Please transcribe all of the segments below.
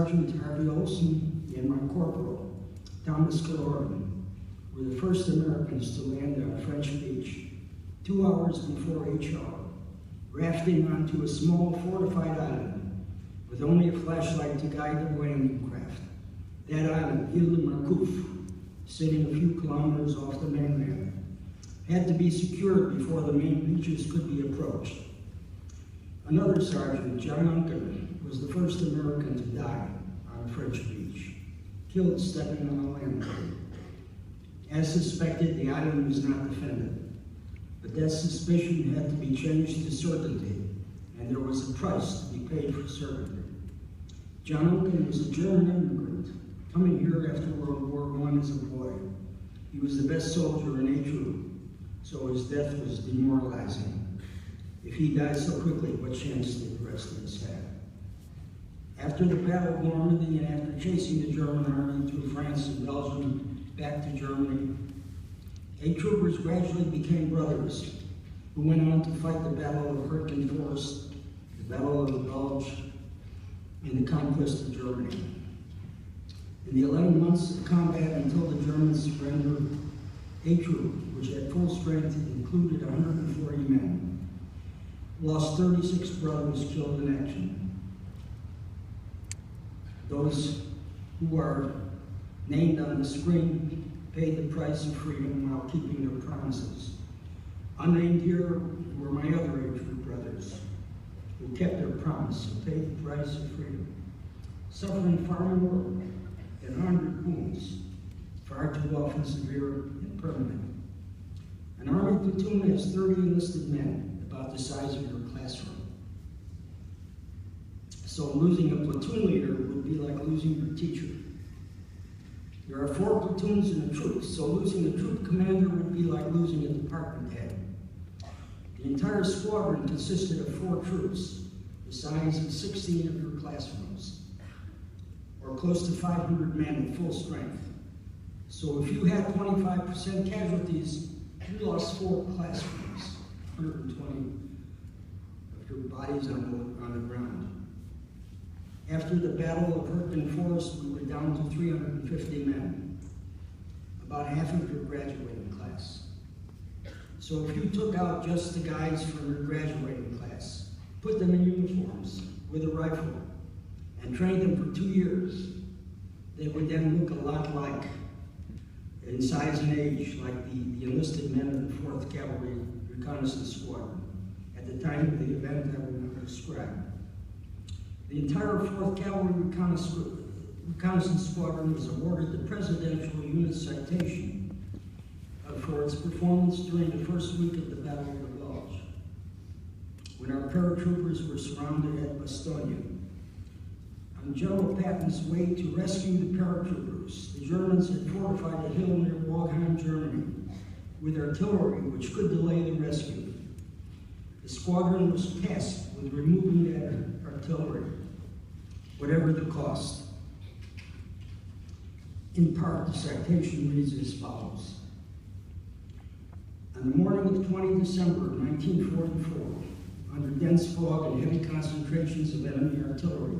Sergeant Harvey Olson and my corporal, Thomas Galorin, were the first Americans to land on French beach 2 hours before HR, rafting onto a small fortified island with only a flashlight to guide the landing craft. That island, Ile de Marcouf, sitting a few kilometers off the mainland, had to be secured before the main beaches could be approached. Another sergeant, John Unken, was the first American to die on a French beach, killed stepping on a landmine. As suspected, the island was not defended, but that suspicion had to be changed to certainty, and there was a price to be paid for certainty. John Unken was a German immigrant, coming here after World War I as a boy. He was the best soldier in A Troop, so his death was demoralizing. If he died so quickly, what chance did the rest of us have? After the Battle of Normandy and after chasing the German army through France and Belgium back to Germany, A Troopers gradually became brothers who went on to fight the Battle of Hürtgen Forest, the Battle of the Bulge, and the conquest of Germany. In the 11 months of combat until the Germans surrendered, A Troop, which at full strength included 140 men, lost 36 brothers killed in action. Those who are named on the screen paid the price of freedom while keeping their promises. Unnamed here were my other A Troop brothers who kept their promise and paid the price of freedom, suffering far more than 100 wounds, far too often severe and permanent. An Army platoon has 30 enlisted men, about the size of your classroom. So losing a platoon leader would be like losing your teacher. There are 4 platoons in a troop, so losing a troop commander would be like losing a department head. The entire squadron consisted of 4 troops, the size of 16 of your classrooms, or close to 500 men at full strength. So if you had 25% casualties, you lost 4 classrooms, 120 of your bodies on the ground. After the Battle of Hürtgen Forest, we were down to 350 men, about half of your graduating class. So if you took out just the guys from your graduating class, put them in uniforms with a rifle, and trained them for 2 years, they would then look a lot like, in size and age, like the enlisted men of the 4th Cavalry Reconnaissance Squadron at the time of the event I will now describe. The entire 4th Cavalry Reconnaissance Squadron was awarded the Presidential Unit Citation for its performance during the first week of the Battle of the Bulge, when our paratroopers were surrounded at Bastogne. On General Patton's way to rescue the paratroopers, the Germans had fortified a hill near Bogheim, Germany, with artillery which could delay the rescue. The squadron was tasked with removing that artillery, whatever the cost. In part, the citation reads as follows. On the morning of 20 December 1944, under dense fog and heavy concentrations of enemy artillery,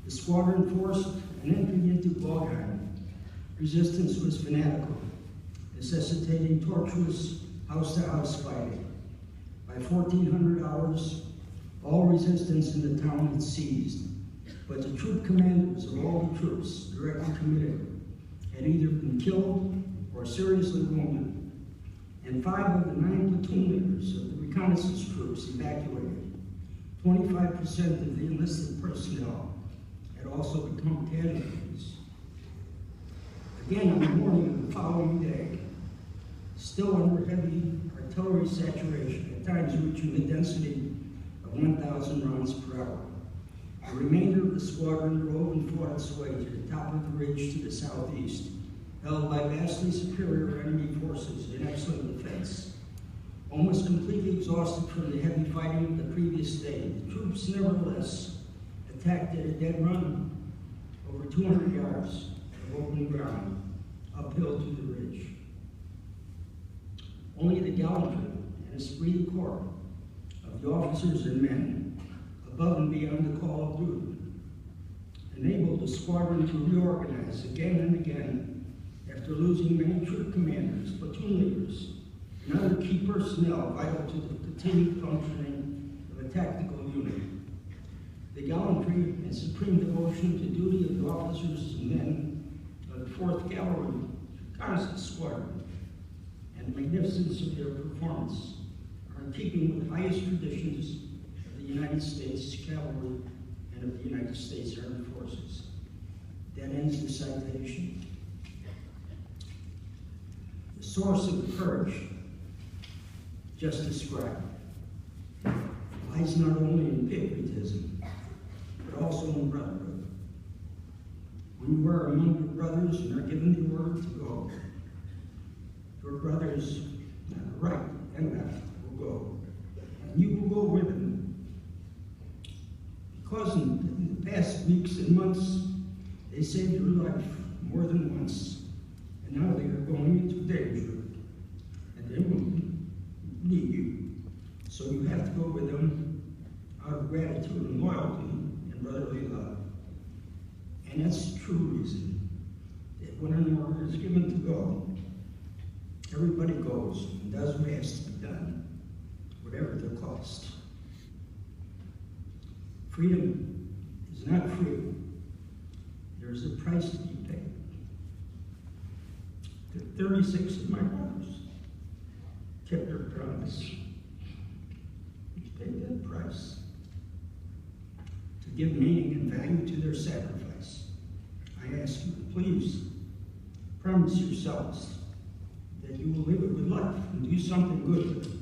the squadron forced an entry into Bogheim. Resistance was fanatical, necessitating tortuous house-to-house fighting. By 1400 hours, all resistance in the town had ceased, but the troop commanders of all the troops directly committed had either been killed or seriously wounded, and 5 of the 9 platoon leaders of the reconnaissance troops evacuated. 25% of the enlisted personnel had also become casualties. Again, on the morning of the following day, still under heavy artillery saturation, at times reaching the density of 1,000 rounds per hour, the remainder of the squadron drove and fought its way to the top of the ridge to the southeast, held by vastly superior enemy forces in excellent defense. Almost completely exhausted from the heavy fighting of the previous day, the troops nevertheless attacked at a dead run over 200 yards of open ground, uphill to the ridge. Only the gallantry and esprit de corps of the officers and men, above and beyond the call of duty, enabled the squadron to reorganize again and again after losing many troop commanders, platoon leaders, and other key personnel vital to the continued functioning of a tactical unit. The gallantry and supreme devotion to duty of the officers and men of the 4th Cavalry Reconnaissance Squadron and the magnificence of their performance are in keeping with the highest traditions of the United States Cavalry and of the United States Armed Forces. That ends the citation. The source of the courage just described lies not only in patriotism, but also in brotherhood. When you are among your brothers and are given the order to go, your brothers on the right and left will go, and you will go with them. Because in the past weeks and months, they saved your life more than once, and now they are going into danger, and they will need you. So you have to go with them out of gratitude and loyalty and brotherly love. And that's the true reason that when an order is given to go, everybody goes and does what has to be done, whatever the cost. Freedom is not free. There is a price to be paid. 36 of my brothers kept their promise. Paid that price to give meaning and value to their sacrifice. I ask you, please promise yourselves that you will live a good life and do something good for the